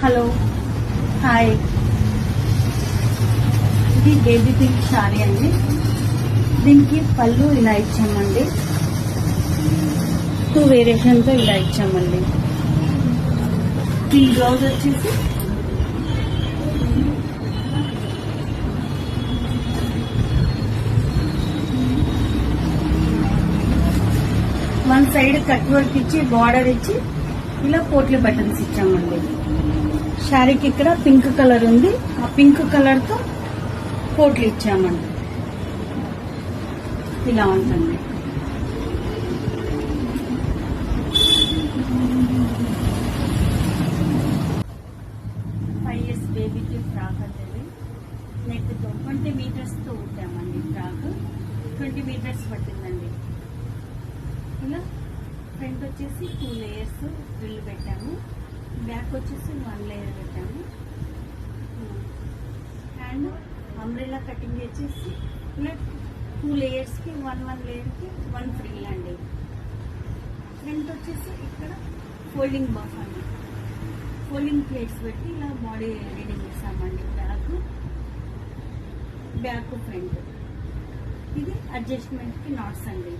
Hello hi, ఇది baby pink sari అండి. దీనికి పళ్ళు ఇలా ఇచ్చామండి, 2 వేరియేషన్తో ఇలా ఇచ్చామండి. దీని బ్లౌజ్ వచ్చేసి వన్ సైడ్ కట్ వర్క్ ఇచ్చి బార్డర్ ఇచ్చి ఇలా పోట్లీ బటన్స్ ఇచ్చామండి. శారీకి ఇక్కడ పింక్ కలర్ ఉంది, ఆ పింక్ కలర్ తో పోట్లు ఇచ్చామండి. ఇలా ఉంటుంది. బేబీకి ఫ్రాక్ అనేది నెట్ తో 20 మీటర్స్ తో కుట్టామండి. ఫ్రాక్ 20 మీటర్స్ పట్టిందండి. ఇలా ఫ్రంట్ వచ్చేసి 2 లేయర్స్ ఫ్రిల్ పెట్టాము, బ్యాక్ వచ్చేసి 1 లేయర్ పెట్టాము. అండ్ అంబ్రెల్లా కటింగ్ వచ్చేసి ఇలా 2 లేయర్స్ కి 1 లేయర్ కి 1 ఫ్రిల్ అండి. ఫ్రంట్ వచ్చేసి ఇక్కడ ఫోల్డింగ్ బాఫ్ అండి, ఫోల్డింగ్ ప్లేట్స్ పెట్టి ఇలా బాడీ రెడీ చేసామండి. బ్యాక్ ఫ్రంట్ ఇది అడ్జస్ట్మెంట్ కి నాట్స్ అండి.